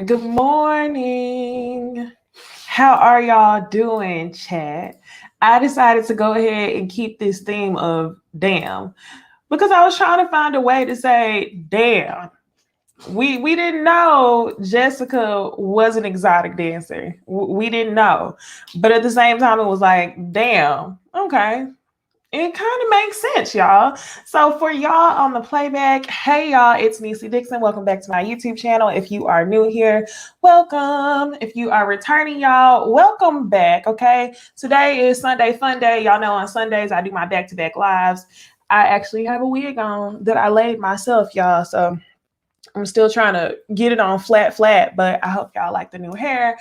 Good morning. How are y'all doing, chat? I decided to go ahead and keep this theme of damn because I was trying to find a way to say damn. We didn't know Jessica was an exotic dancer. We didn't know. But at the same time, it was like, damn, okay, it kind of makes sense, y'all. So for y'all on the playback, hey y'all, it's Necey Dixon. Welcome back to my YouTube channel. If you are new here, welcome. If you are returning, y'all, welcome back. Okay. Today is Sunday Fun Day. Y'all know on Sundays I do my back-to-back lives. I actually have a wig on that I laid myself, y'all. So I'm still trying to get it on flat, but I hope y'all like the new hair.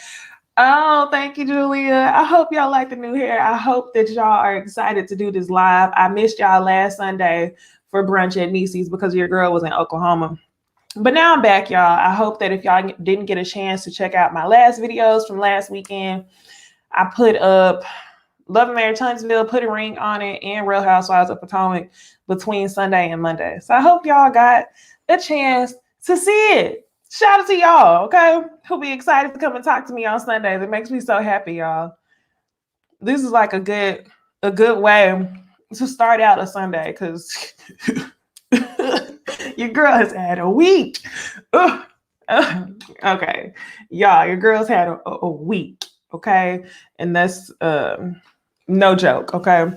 Oh, thank you, Julia. I hope y'all like the new hair. I hope that y'all are excited to do this live. I missed y'all last Sunday for brunch at Necey's because your girl was in Oklahoma. But now I'm back, y'all. I hope that if y'all didn't get a chance to check out my last videos from last weekend, I put up Love and Marriage Huntsville, put a ring on it, and Real Housewives of Potomac between Sunday and Monday. So I hope y'all got a chance to see it. Shout out to y'all, okay? Who'll be excited to come and talk to me on Sundays. It makes me so happy, y'all. This is like a good way to start out a Sunday because your girl has had a week. Okay, y'all, your girl's had a week, okay? And that's no joke, okay?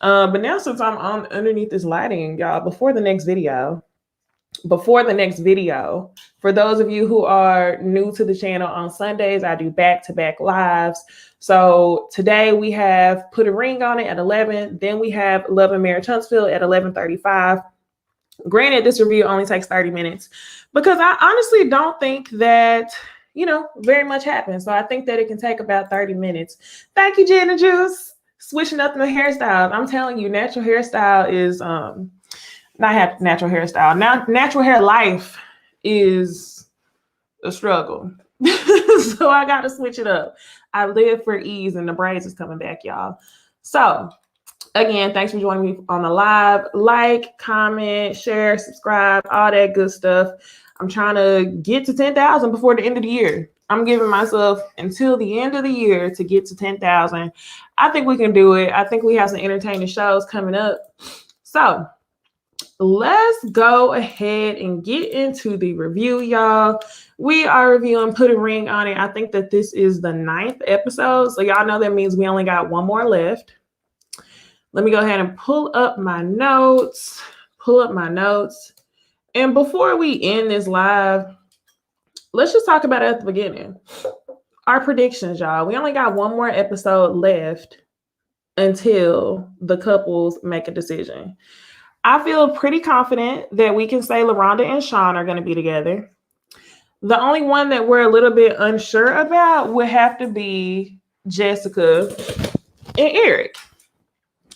But now since I'm on underneath this lighting, y'all, before the next video, for those of you who are new to the channel, on Sundays I do back-to-back lives. So today we have Put a Ring on It at 11. Then we have Love and Marriage Huntsville at 11:35. Granted, this review only takes 30 minutes because I honestly don't think that, very much happens. So I think that it can take about 30 minutes. Thank you, Jenna Juice. Switching up the hairstyles. I'm telling you, natural hairstyle is not natural hairstyle. Now, natural hair life is a struggle. So I got to switch it up. I live for ease and the braids is coming back, y'all. So again, thanks for joining me on the live. Like, comment, share, subscribe, all that good stuff. I'm trying to get to 10,000 before the end of the year. I'm giving myself until the end of the year to get to 10,000. I think we can do it. I think we have some entertaining shows coming up. So let's go ahead and get into the review, y'all. We are reviewing Put a Ring on It. I think that this is the 9th episode. So y'all know that means we only got one more left. Let me go ahead and pull up my notes. And before we end this live, let's just talk about it at the beginning. Our predictions, y'all. We only got one more episode left until the couples make a decision. I feel pretty confident that we can say LaRhonda and Shon are going to be together. The only one that we're a little bit unsure about would have to be Jessica and Eric.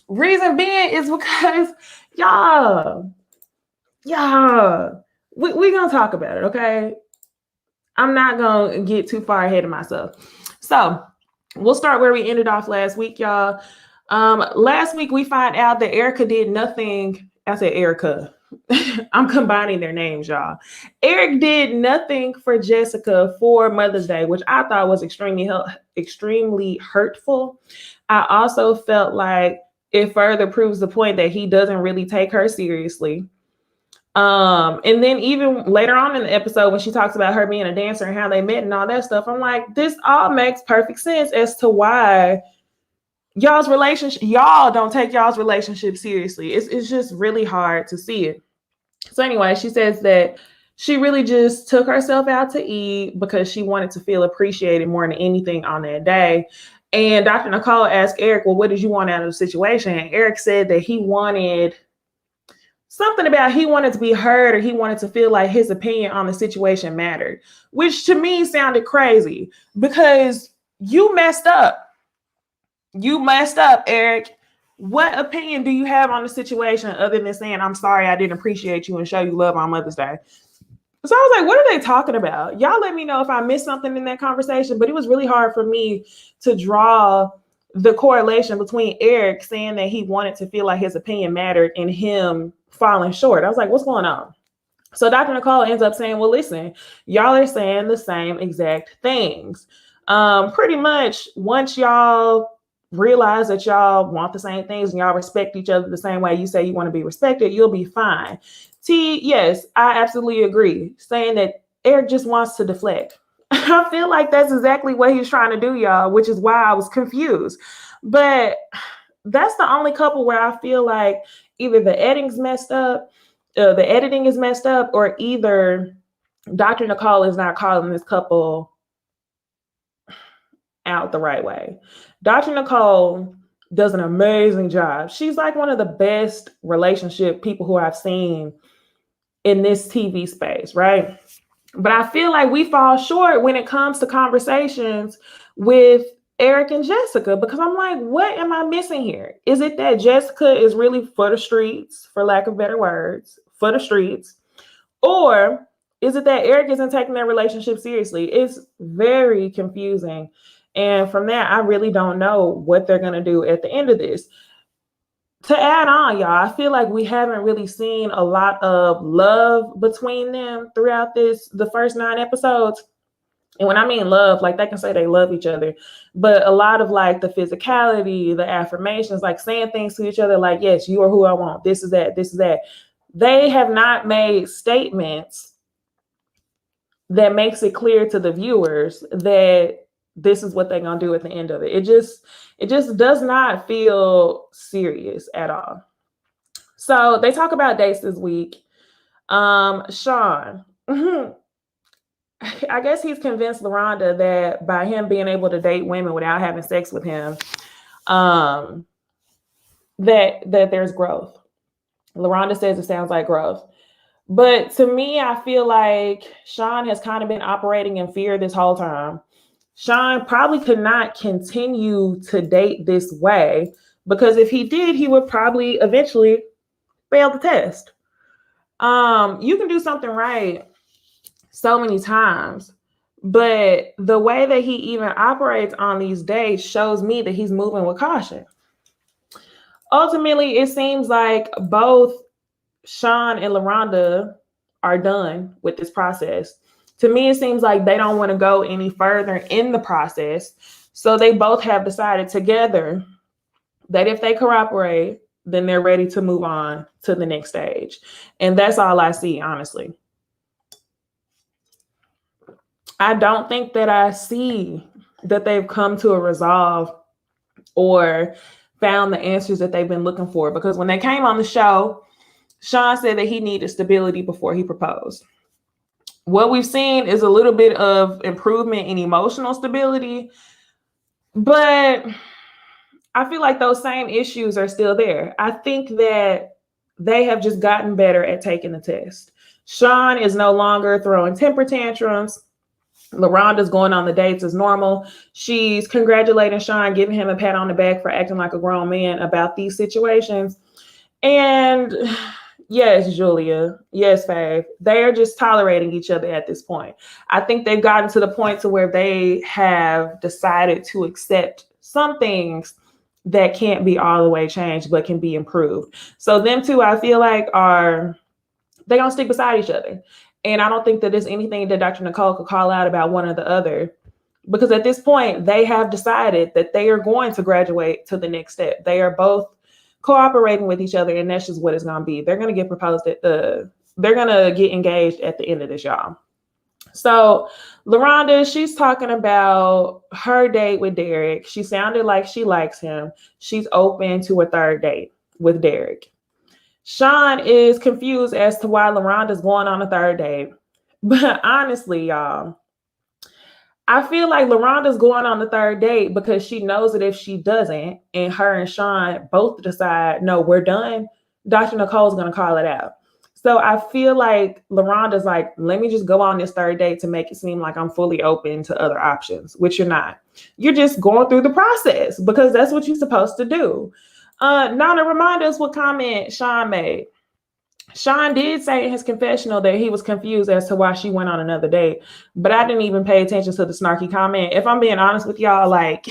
Reason being is because y'all, we're going to talk about it, okay? I'm not going to get too far ahead of myself. So we'll start where we ended off last week, y'all. Last week we find out that Erica did nothing. I said Erica. I'm combining their names, y'all. Eric did nothing for Jessica for Mother's Day, which I thought was extremely hurtful. I also felt like it further proves the point that he doesn't really take her seriously. And then even later on in the episode, when she talks about her being a dancer and how they met and all that stuff, I'm like, this all makes perfect sense as to why y'all don't take y'all's relationship seriously. It's just really hard to see it. So anyway, she says that she really just took herself out to eat because she wanted to feel appreciated more than anything on that day. And Dr. Nicole asked Eric, well, what did you want out of the situation? And Eric said that he wanted something about he wanted to be heard, or he wanted to feel like his opinion on the situation mattered, which to me sounded crazy because you messed up. You messed up, Eric. What opinion do you have on the situation other than saying, I'm sorry I didn't appreciate you and show you love on Mother's Day? So I was like, what are they talking about? Y'all let me know if I missed something in that conversation, but it was really hard for me to draw the correlation between Eric saying that he wanted to feel like his opinion mattered and him falling short. I was like, what's going on? So Dr. Nicole ends up saying, well, listen, y'all are saying the same exact things. Pretty much once y'all realize that y'all want the same things and y'all respect each other the same way you say you want to be respected, you'll be fine. T, yes, I absolutely agree. Saying that Eric just wants to deflect. I feel like that's exactly what he's trying to do, y'all, which is why I was confused. But that's the only couple where I feel like either the editing's messed up, the editing is messed up, or either Dr. Nicole is not calling this couple out the right way. Dr. Nicole does an amazing job. She's like one of the best relationship people who I've seen in this TV space, right? But I feel like we fall short when it comes to conversations with Eric and Jessica, because I'm like, what am I missing here? Is it that Jessica is really for the streets, for lack of better words, for the streets? Or is it that Eric isn't taking their relationship seriously? It's very confusing. And from there, I really don't know what they're going to do at the end of this. To add on, y'all, I feel like we haven't really seen a lot of love between them throughout the first 9 episodes. And when I mean love, like they can say they love each other, but a lot of like the physicality, the affirmations, like saying things to each other like, yes, you are who I want. This is that, this is that. They have not made statements that makes it clear to the viewers that this is what they're going to do at the end of it. It just does not feel serious at all. So they talk about dates this week. Shon, I guess he's convinced LaRhonda that by him being able to date women without having sex with him, that there's growth. LaRhonda says it sounds like growth. But to me, I feel like Shon has kind of been operating in fear this whole time. Shon probably could not continue to date this way, because if he did, he would probably eventually fail the test. You can do something right so many times, but the way that he even operates on these dates shows me that he's moving with caution. Ultimately, it seems like both Shon and LaRhonda are done with this process. To me, it seems like they don't want to go any further in the process. So they both have decided together that if they cooperate, then they're ready to move on to the next stage. And that's all I see, honestly. I don't think that I see that they've come to a resolve or found the answers that they've been looking for. Because when they came on the show, Shon said that he needed stability before he proposed. What we've seen is a little bit of improvement in emotional stability, but I feel like those same issues are still there. I think that they have just gotten better at taking the test. Shon is no longer throwing temper tantrums. LaRhonda's going on the dates as normal. She's congratulating Shon, giving him a pat on the back for acting like a grown man about these situations. And yes, Julia. Yes, Fav. They are just tolerating each other at this point. I think they've gotten to the point to where they have decided to accept some things that can't be all the way changed, but can be improved. So them two, I feel like they're going to stick beside each other. And I don't think that there's anything that Dr. Nicole could call out about one or the other, because at this point, they have decided that they are going to graduate to the next step. They are both cooperating with each other, and that's just what it's going to be. They're going to get proposed they're going to get engaged at the end of this, y'all. So LaRhonda, she's talking about her date with Derek. She sounded like she likes him. She's open to a third date with Derek. Shon is confused as to why LaRhonda's going on a third date. But honestly, y'all, I feel like LaRhonda's going on the third date because she knows that if she doesn't, and her and Shon both decide, no, we're done, Dr. Nicole's going to call it out. So I feel like LaRhonda's like, let me just go on this third date to make it seem like I'm fully open to other options, which you're not. You're just going through the process because that's what you're supposed to do. Nana, remind us what comment Shon made. Shon did say in his confessional that he was confused as to why she went on another date, but I didn't even pay attention to the snarky comment. If I'm being honest with y'all, like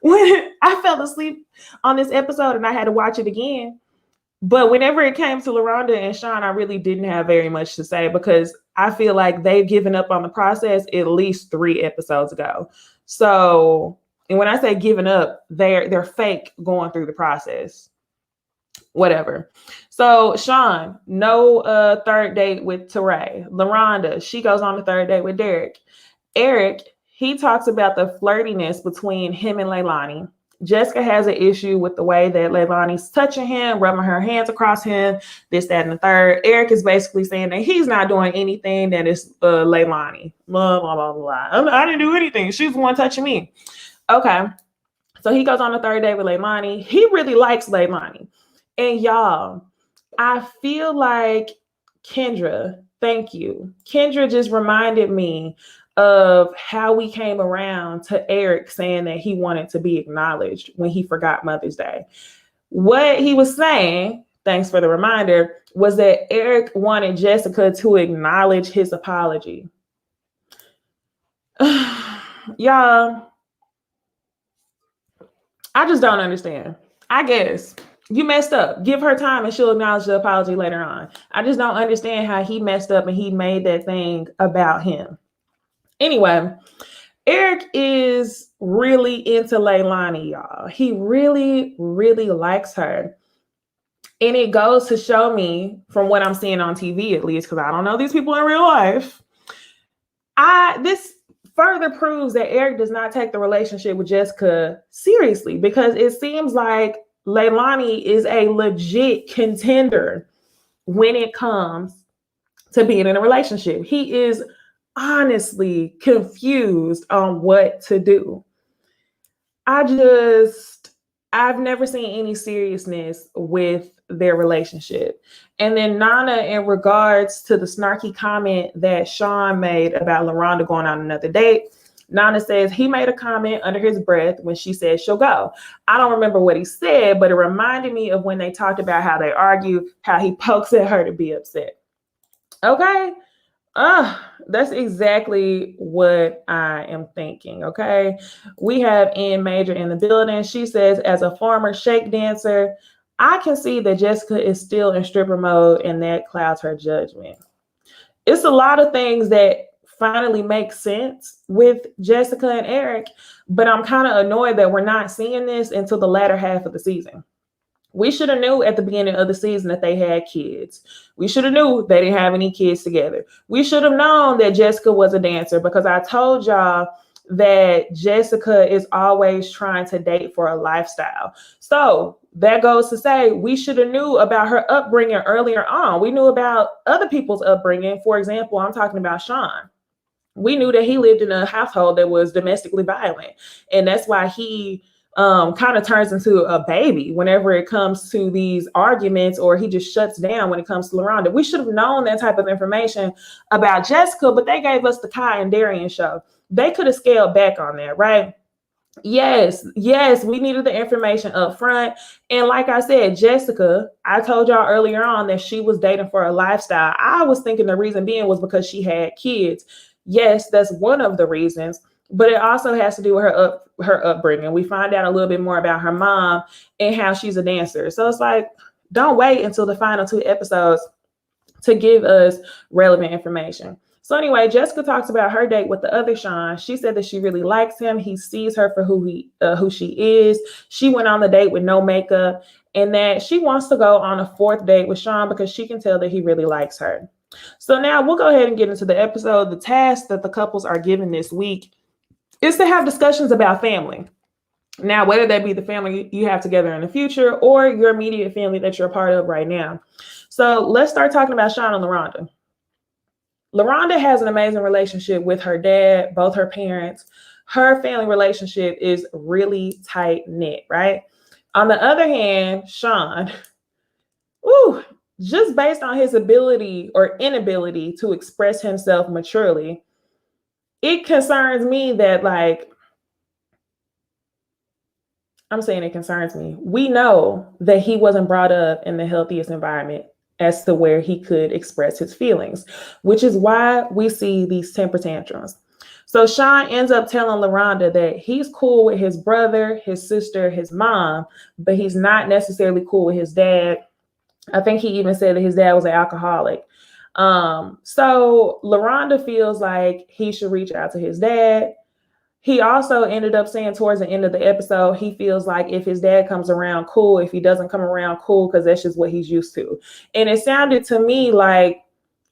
when I fell asleep on this episode and I had to watch it again, But whenever it came to LaRhonda and Shon, I really didn't have very much to say because I feel like they've given up on the process at least 3 episodes ago. So, and when I say giving up, they're fake going through the process. Whatever. So Shon, no third date with Teray. LaRhonda, she goes on the third date with Derek. Eric, he talks about the flirtiness between him and Leilani. Jessica has an issue with the way that Leilani's touching him, rubbing her hands across him, this, that, and the third. Eric is basically saying that he's not doing anything that is Leilani. Blah, blah, blah, blah. I didn't do anything. She's the one touching me. Okay. So he goes on the third date with Leilani. He really likes Leilani. And y'all, I feel like Kendra, thank you. Kendra just reminded me of how we came around to Eric saying that he wanted to be acknowledged when he forgot Mother's Day. What he was saying, thanks for the reminder, was that Eric wanted Jessica to acknowledge his apology. Y'all, I just don't understand. I guess you messed up. Give her time and she'll acknowledge the apology later on. I just don't understand how he messed up and he made that thing about him. Anyway, Eric is really into Leilani, y'all. He really, really likes her. And it goes to show me, from what I'm seeing on TV at least, because I don't know these people in real life, this further proves that Eric does not take the relationship with Jessica seriously, because it seems like Leilani is a legit contender when it comes to being in a relationship. He is honestly confused on what to do. I've never seen any seriousness with their relationship. And then Nana, in regards to the snarky comment that Shon made about LaRhonda going on another date, Nana says he made a comment under his breath when she said she'll go. I don't remember what he said, but it reminded me of when they talked about how they argue, how he pokes at her to be upset. Okay. That's exactly what I am thinking. Okay. We have Ann Major in the building. She says, as a former shake dancer, I can see that Jessica is still in stripper mode and that clouds her judgment. It's a lot of things that finally make sense with Jessica and Eric, but I'm kind of annoyed that we're not seeing this until the latter half of the season. We should have knew at the beginning of the season that they had kids. We should have knew they didn't have any kids together. We should have known that Jessica was a dancer, because I told y'all that Jessica is always trying to date for a lifestyle. So that goes to say we should have knew about her upbringing earlier on. We knew about other people's upbringing. For example, I'm talking about Shon. We knew that he lived in a household that was domestically violent. And that's why he kind of turns into a baby whenever it comes to these arguments, or he just shuts down when it comes to LaRhonda. We should have known that type of information about Jessica, but they gave us the Kai and Darian show. They could have scaled back on that, right? Yes, we needed the information up front. And like I said, Jessica, I told y'all earlier on that she was dating for a lifestyle. I was thinking the reason being was because she had kids. Yes, that's one of the reasons. But it also has to do with her upbringing. We find out a little bit more about her mom and how she's a dancer. So it's like, don't wait until the final 2 episodes to give us relevant information. So anyway, Jessica talks about her date with the other Shon. She said that she really likes him. He sees her for who she is. She went on the date with no makeup, and that she wants to go on a 4th date with Shon because she can tell that he really likes her. So now we'll go ahead and get into the episode. The task that the couples are given this week is to have discussions about family. Now, whether that be the family you have together in the future or your immediate family that you're a part of right now. So let's start talking about Shon and LaRhonda. LaRhonda has an amazing relationship with her dad, both her parents. Her family relationship is really tight knit, right? On the other hand, Shon, just based on his ability or inability to express himself maturely, it concerns me that, like, I'm saying it concerns me. We know that he wasn't brought up in the healthiest environment as to where he could express his feelings, which is why we see these temper tantrums. So Shon ends up telling LaRhonda that he's cool with his brother, his sister, his mom, but he's not necessarily cool with his dad I think he even said that his dad was an alcoholic. So LaRhonda feels like he should reach out to his dad. He also ended up saying towards the end of the episode, he feels like if his dad comes around, cool. If he doesn't come around, cool, because that's just what he's used to. And it sounded to me like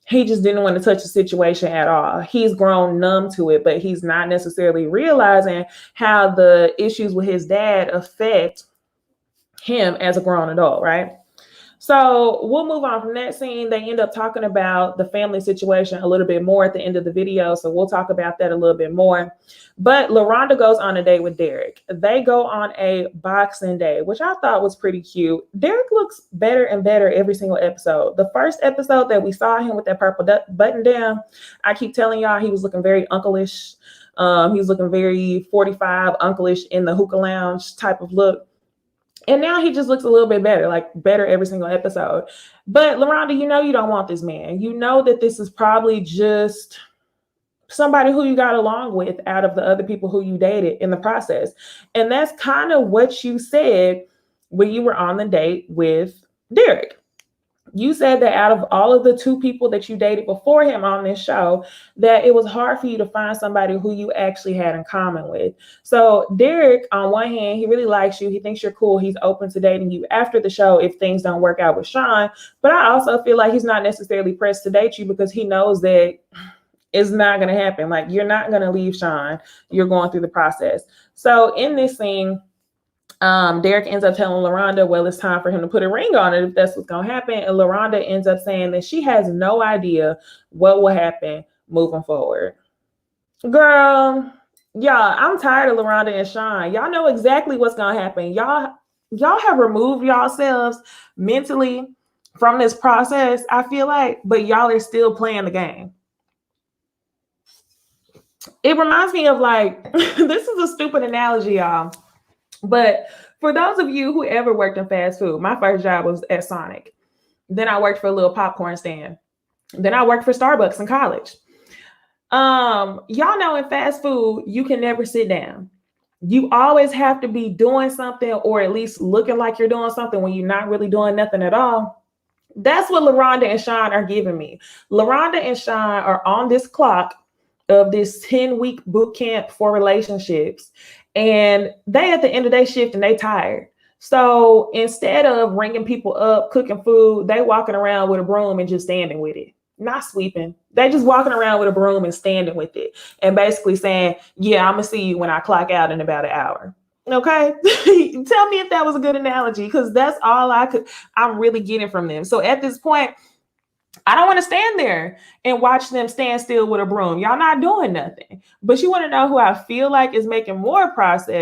he just didn't want to touch the situation at all. He's grown numb to it, but he's not necessarily realizing how the issues with his dad affect him as a grown adult, right? So we'll move on from that scene. They end up talking about the family situation a little bit more at the end of the video. So we'll talk about that a little bit more. But LaRhonda goes on a date with Derek. They go on a boxing day, which I thought was pretty cute. Derek looks better and better every single episode. The first episode that we saw him with that purple button down, I keep telling y'all he was looking very uncle-ish. He was looking very 45 uncle-ish in the hookah lounge type of look. And now he just looks a little bit better, like better every single episode. But LaRhonda, you know you don't want this man. You know that this is probably just somebody who you got along with out of the other people who you dated in the process. And that's kind of what you said when you were on the date with Derek. You said that out of all of the 2 people that you dated before him on this show, that it was hard for you to find somebody who you actually had in common with. So Derek, on one hand, he really likes you. He thinks you're cool. He's open to dating you after the show if things don't work out with Shon. But I also feel like he's not necessarily pressed to date you because he knows that it's not going to happen. Like, you're not going to leave Shon. You're going through the process. So in this scene, Derek ends up telling LaRhonda, well, it's time for him to put a ring on it if that's what's going to happen. And LaRhonda ends up saying that she has no idea what will happen moving forward. Girl, y'all, I'm tired of LaRhonda and Shon. Y'all know exactly what's going to happen. Y'all have removed yourselves mentally from this process, I feel like, but y'all are still playing the game. It reminds me of like, this is a stupid analogy, y'all. But for those of you who ever worked in fast food, my first job was at Sonic. Then I worked for a little popcorn stand. Then I worked for Starbucks in college. Y'all know in fast food, you can never sit down. You always have to be doing something or at least looking like you're doing something when you're not really doing nothing at all. That's what LaRhonda and Shon are giving me. LaRhonda and Shon are on this clock of this 10-week boot camp for relationships. And they at the end of their shift and they tired. So instead of ringing people up, cooking food, they walking around with a broom and just standing with it. Not sweeping. They just walking around with a broom and standing with it. And basically saying, yeah, I'm going to see you when I clock out in about an hour. Okay. Tell me if that was a good analogy, because that's all I'm really getting from them. So at this point, I don't want to stand there and watch them stand still with a broom. Y'all not doing nothing. But you want to know who I feel like is making more progress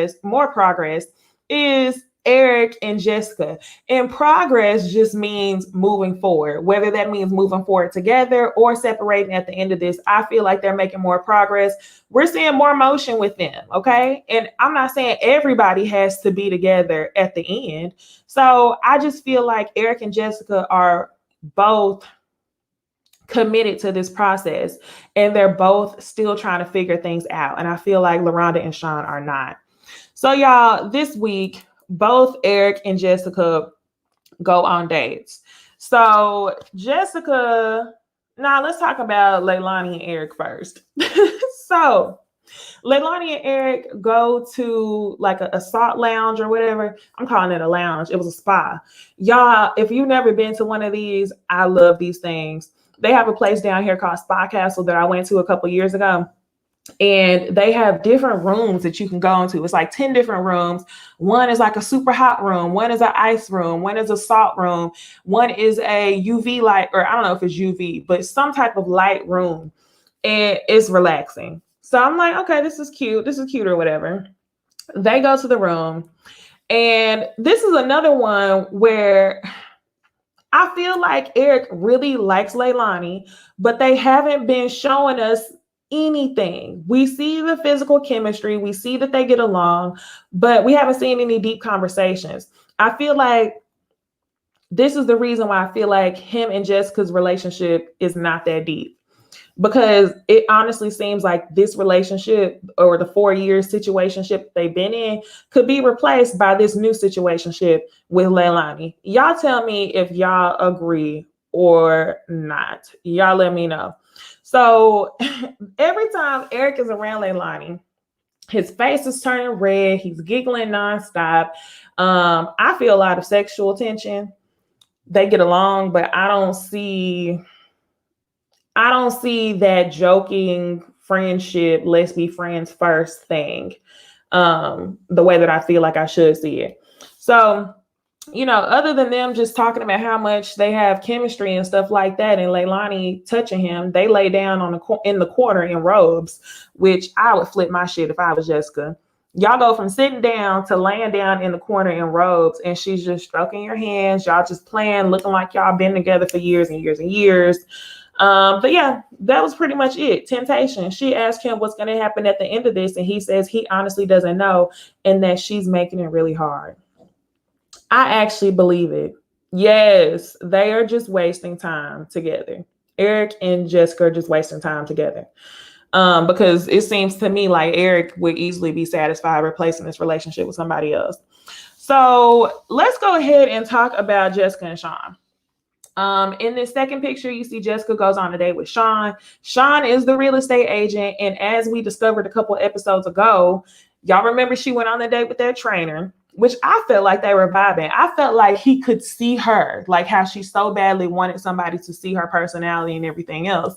is Eric and Jessica. And progress just means moving forward, whether that means moving forward together or separating at the end of this. I feel like they're making more progress. We're seeing more motion with them. Okay. And I'm not saying everybody has to be together at the end. So I just feel like Eric and Jessica are both committed to this process, and they're both still trying to figure things out. And I feel like LaRhonda and Shon are not. So y'all, this week, both Eric and Jessica go on dates. So Jessica, now let's talk about Leilani and Eric first. So Leilani and Eric go to like a salt lounge or whatever. I'm calling it a lounge. It was a spa. Y'all, if you've never been to one of these, I love these things. They have a place down here called Spa Castle that I went to a couple years ago. And they have different rooms that you can go into. It's like 10 different rooms. One is like a super hot room. One is an ice room. One is a salt room. One is a UV light, or I don't know if it's UV, but some type of light room. And it's relaxing. So I'm like, okay, this is cute. This is cute or whatever. They go to the room. And this is another one where I feel like Eric really likes Leilani, but they haven't been showing us anything. We see the physical chemistry. We see that they get along, but we haven't seen any deep conversations. I feel like this is the reason why I feel like him and Jessica's relationship is not that deep. because it honestly seems like this relationship or the 4 year situationship they've been in could be replaced by this new situationship with Leilani. Y'all tell me if y'all agree or not. Y'all let me know. So every time Eric is around Leilani, his face is turning red. He's giggling nonstop. I feel a lot of sexual tension. They get along, but I don't see that joking friendship, let's be friends first thing, the way that I feel like I should see it. So, other than them just talking about how much they have chemistry and stuff like that, and Leilani touching him, they lay down in the corner in robes, which I would flip my shit if I was Jessica. Y'all go from sitting down to laying down in the corner in robes, and she's just stroking your hands. Y'all just playing, looking like y'all been together for years and years and years. But yeah, that was pretty much it. Temptation. She asked him what's going to happen at the end of this, and he says he honestly doesn't know, and that she's making it really hard. I actually believe it. Yes, they are just wasting time together. Eric and Jessica are just wasting time together. Because it seems to me like Eric would easily be satisfied replacing this relationship with somebody else. So let's go ahead and talk about Jessica and Shon. In this second picture, you see Jessica goes on a date with Shon. Shon is the real estate agent. And as we discovered a couple episodes ago, y'all remember she went on the date with their trainer, which I felt like they were vibing. I felt like he could see her, like how she so badly wanted somebody to see her personality and everything else.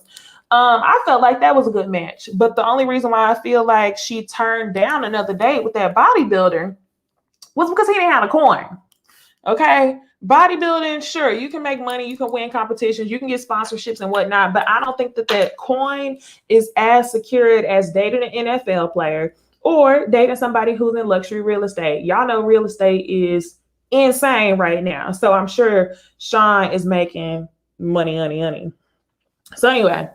I felt like that was a good match. But the only reason why I feel like she turned down another date with that bodybuilder was because he didn't have a coin. Okay. Bodybuilding, sure, you can make money, you can win competitions, you can get sponsorships and whatnot, but I don't think that coin is as secured as dating an NFL player or dating somebody who's in luxury real estate. Y'all know real estate is insane right now. So I'm sure Shon is making money. So anyway,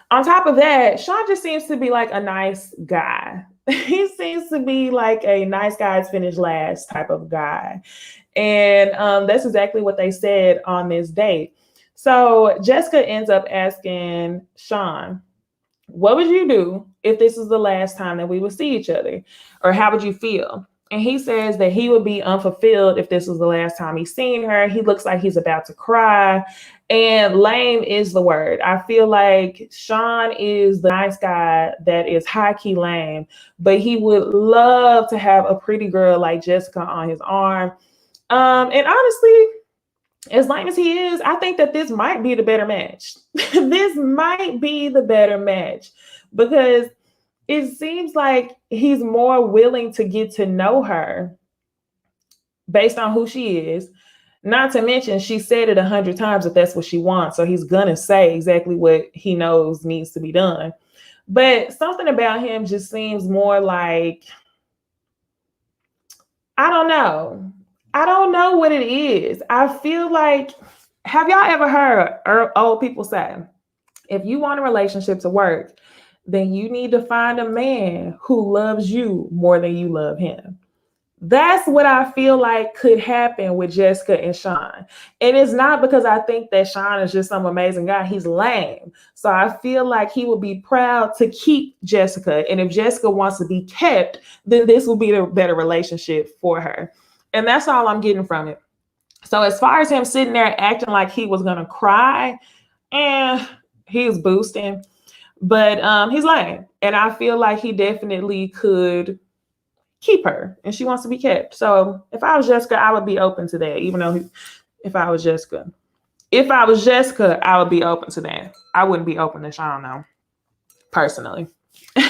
on top of that, Shon just seems to be like a nice guy. He seems to be like a nice guys finish last type of guy. And that's exactly what they said on this date. So Jessica ends up asking Shon, what would you do if this is the last time that we would see each other? Or how would you feel? And he says that he would be unfulfilled if this was the last time he's seen her. He looks like he's about to cry. And lame is the word. I feel like Shon is the nice guy that is high-key lame, but he would love to have a pretty girl like Jessica on his arm. And honestly, as lame as he is, I think that this might be the better match. This might be the better match because it seems like he's more willing to get to know her based on who she is. Not to mention, she said it 100 times that that's what she wants. So he's going to say exactly what he knows needs to be done. But something about him just seems more like, I don't know. I don't know what it is. I feel like, have y'all ever heard old people say, if you want a relationship to work, then you need to find a man who loves you more than you love him. That's what I feel like could happen with Jessica and Shon. And it's not because I think that Shon is just some amazing guy. He's lame. So I feel like he would be proud to keep Jessica. And if Jessica wants to be kept, then this will be the better relationship for her. And that's all I'm getting from it. So as far as him sitting there acting like he was going to cry, he's boosting. But he's lame. And I feel like he definitely could keep her, and she wants to be kept. So if I was Jessica, I would be open to that. Even though if I was Jessica, I would be open to that. I wouldn't be open to Shon though, personally.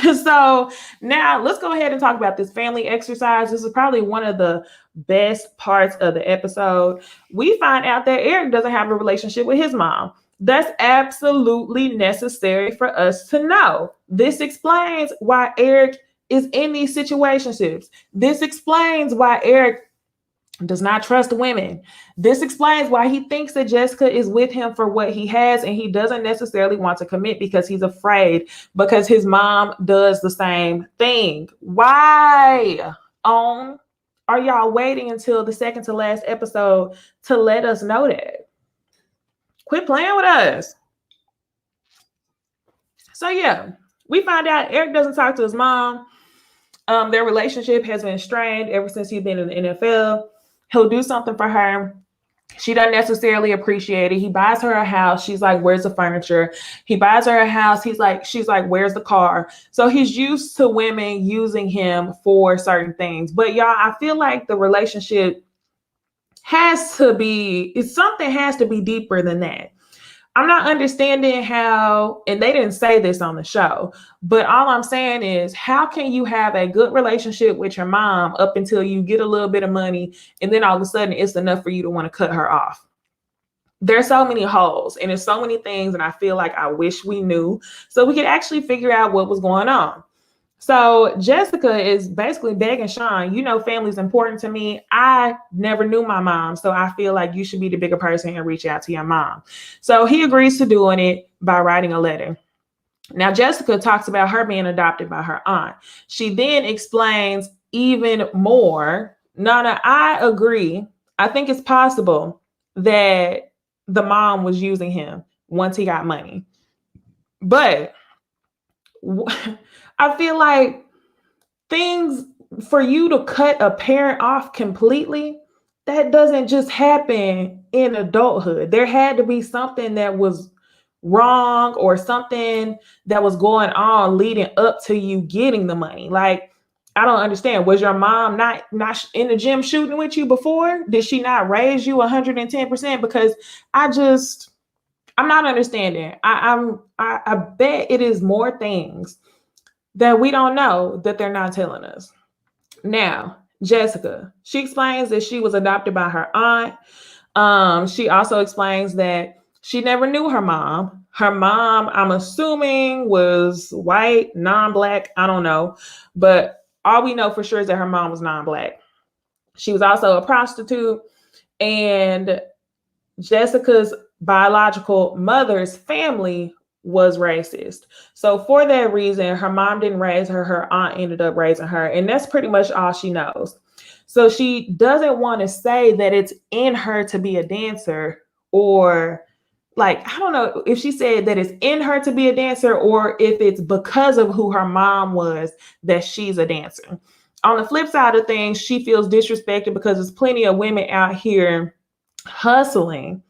So now let's go ahead and talk about this family exercise. This is probably one of the best parts of the episode. We find out that Eric doesn't have a relationship with his mom. That's absolutely necessary for us to know. This explains why Eric is in these situationships. This explains why Eric does not trust women. This explains why he thinks that Jessica is with him for what he has, and he doesn't necessarily want to commit because he's afraid, because his mom does the same thing. Why are y'all waiting until the second to last episode to let us know that? Quit playing with us. So yeah, we find out Eric doesn't talk to his mom. Their relationship has been strained ever since he's been in the NFL. He'll do something for her. She doesn't necessarily appreciate it. He buys her a house. She's like, where's the furniture? He buys her a house. She's like, where's the car? So he's used to women using him for certain things. But y'all, I feel like the relationship something has to be deeper than that. I'm not understanding how, and they didn't say this on the show, but all I'm saying is, how can you have a good relationship with your mom up until you get a little bit of money, and then all of a sudden it's enough for you to want to cut her off? There's so many holes, and there's so many things, and I feel like I wish we knew so we could actually figure out what was going on. So Jessica is basically begging Shon, family's important to me. I never knew my mom, so I feel like you should be the bigger person and reach out to your mom. So he agrees to doing it by writing a letter. Now, Jessica talks about her being adopted by her aunt. She then explains even more. Nana, I agree. I think it's possible that the mom was using him once he got money. But I feel like things for you to cut a parent off completely, that doesn't just happen in adulthood. There had to be something that was wrong or something that was going on leading up to you getting the money. Like, I don't understand. Was your mom not in the gym shooting with you before? Did she not raise you 110%? Because I'm not understanding. I bet it is more things that we don't know that they're not telling us. Now, Jessica, she explains that she was adopted by her aunt. She also explains that she never knew her mom. Her mom, I'm assuming, was white, non-Black. I don't know. But all we know for sure is that her mom was non-Black. She was also a prostitute. And Jessica's biological mother's family was racist. So for that reason, her mom didn't raise her. Her aunt ended up raising her. And that's pretty much all she knows. So she doesn't want to say that it's in her to be a dancer, or like, I don't know if she said that it's in her to be a dancer or if it's because of who her mom was that she's a dancer. On the flip side of things, she feels disrespected because there's plenty of women out here hustling,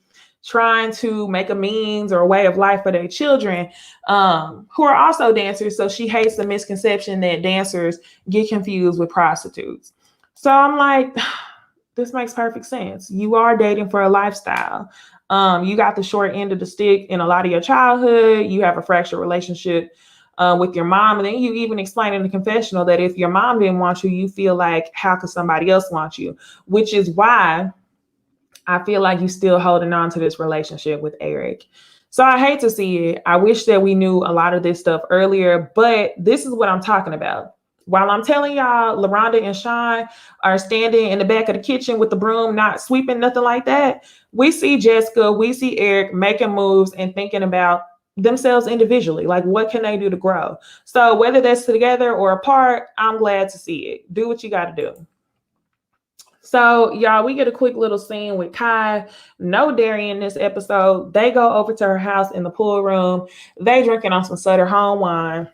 trying to make a means or a way of life for their children, who are also dancers. So she hates the misconception that dancers get confused with prostitutes. So I'm like, this makes perfect sense. You are dating for a lifestyle. You got the short end of the stick in a lot of your childhood. You have a fractured relationship with your mom. And then you even explain in the confessional that if your mom didn't want you, you feel like, how could somebody else want you? Which is why I feel like you're still holding on to this relationship with Eric. So I hate to see it. I wish that we knew a lot of this stuff earlier, but this is what I'm talking about. While I'm telling y'all, LaRhonda and Shon are standing in the back of the kitchen with the broom, not sweeping, nothing like that, we see Jessica, we see Eric making moves and thinking about themselves individually. Like, what can they do to grow? So whether that's together or apart, I'm glad to see it. Do what you got to do. So, y'all, we get a quick little scene with Kai. No Darian this episode. They go over to her house in the pool room. They drinking on some Sutter home wine.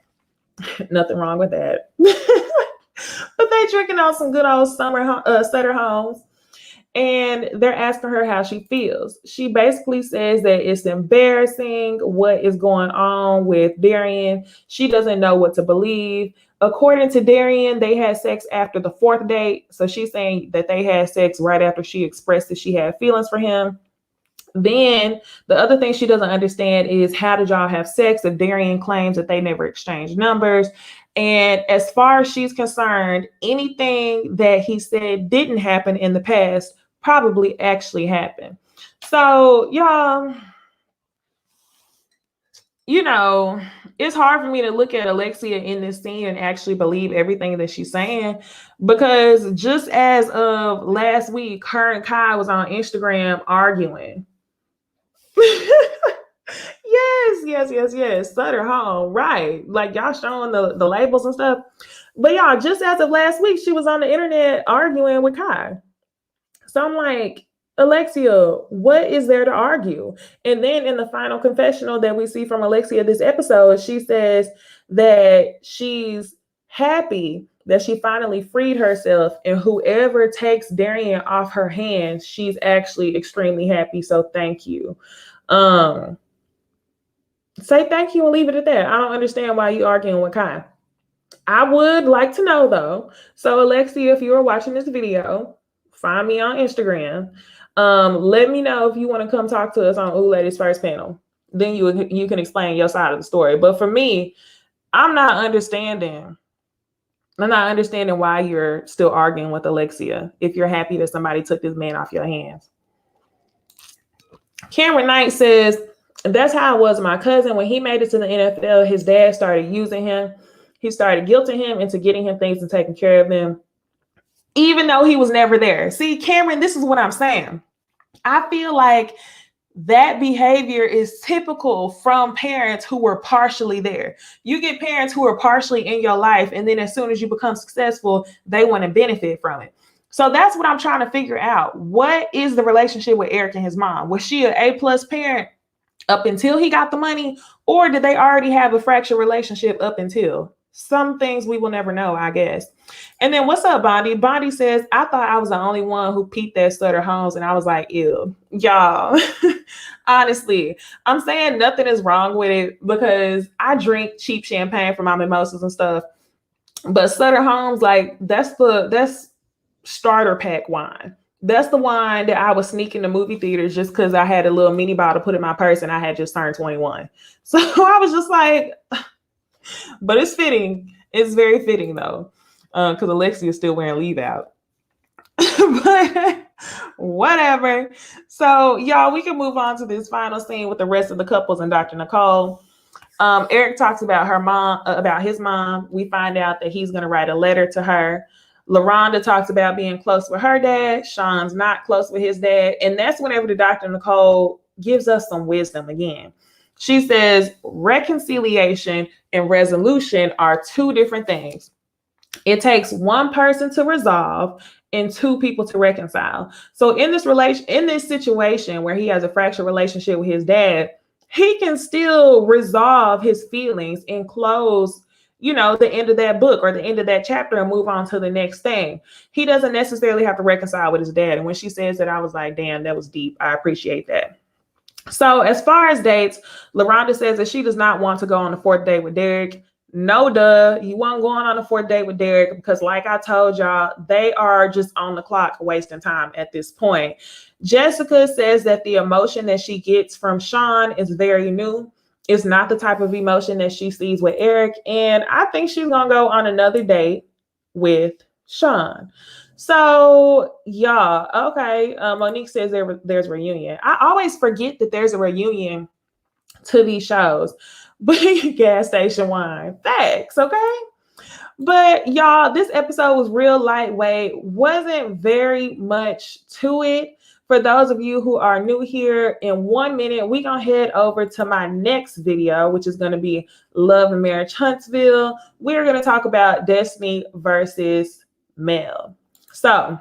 Nothing wrong with that. But they drinking on some good old Sutter homes. And they're asking her how she feels. She basically says that it's embarrassing what is going on with Darian. She doesn't know what to believe. According to Darian, they had sex after the 4th date. So she's saying that they had sex right after she expressed that she had feelings for him. Then the other thing she doesn't understand is, how did y'all have sex if Darian claims that they never exchanged numbers? And as far as she's concerned, anything that he said didn't happen in the past probably actually happened. So, y'all, it's hard for me to look at Alexia in this scene and actually believe everything that she's saying, because just as of last week, her and Kai was on Instagram arguing. Yes. Sutter home, right? Like, y'all showing the labels and stuff. But y'all, just as of last week, she was on the internet arguing with Kai. So I'm like, Alexia, what is there to argue? And then in the final confessional that we see from Alexia this episode, she says that she's happy that she finally freed herself, and whoever takes Darian off her hands, she's actually extremely happy. So thank you. Say thank you and leave it at that. I don't understand why you arguing with Kai. I would like to know though. So Alexia, if you are watching this video, find me on Instagram. Let me know if you want to come talk to us on Ooh Ladies First Panel. Then you can explain your side of the story. But for me, I'm not understanding why you're still arguing with Alexia if you're happy that somebody took this man off your hands. Cameron Knight says, that's how it was with my cousin. When he made it to the NFL, his dad started using him. He started guilting him into getting him things and taking care of him, even though he was never there. See, Cameron, this is what I'm saying. I feel like that behavior is typical from parents who were partially there. You get parents who are partially in your life, and then as soon as you become successful, they want to benefit from it. So that's what I'm trying to figure out. What is the relationship with Eric and his mom? Was she an A+ parent up until he got the money, or did they already have a fractured relationship up until? Some things we will never know, I guess. And then what's up, Bondi? Bondi says, I thought I was the only one who peeped at Sutter Homes, and I was like, ew. Y'all, honestly, I'm saying nothing is wrong with it because I drink cheap champagne for my mimosas and stuff. But Sutter Homes, like, that's starter pack wine. That's the wine that I was sneaking to movie theaters just because I had a little mini bottle put in my purse and I had just turned 21. So I was just like, but it's fitting. It's very fitting though, because Alexia is still wearing leave out. But whatever. So y'all, we can move on to this final scene with the rest of the couples and Dr. Nicole. Eric talks about her mom, about his mom. We find out that he's going to write a letter to her. LaRhonda talks about being close with her dad. Shon's not close with his dad. And that's whenever the Dr. Nicole gives us some wisdom again. She says reconciliation and resolution are two different things. It takes one person to resolve and two people to reconcile. So in this situation where he has a fractured relationship with his dad, he can still resolve his feelings and close, the end of that book or the end of that chapter and move on to the next thing. He doesn't necessarily have to reconcile with his dad. And when she says that, I was like, damn, that was deep. I appreciate that. So as far as dates, LaRhonda says that she does not want to go on the 4th date with Derek. No, duh. You weren't going on the 4th date with Derek because like I told y'all, they are just on the clock wasting time at this point. Jessica says that the emotion that she gets from Shon is very new. It's not the type of emotion that she sees with Eric. And I think she's going to go on another date with Shon. So, y'all, okay. Monique says there's a reunion. I always forget that there's a reunion to these shows. But gas station wine. Facts, okay? But y'all, this episode was real lightweight. Wasn't very much to it. For those of you who are new here, in 1 minute, we're going to head over to my next video, which is going to be Love and Marriage Huntsville. We're going to talk about Destiny versus Mel. So,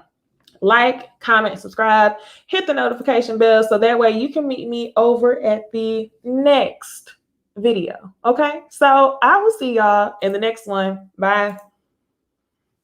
like, comment, subscribe, hit the notification bell so that way you can meet me over at the next video. Okay, so I will see y'all in the next one. Bye.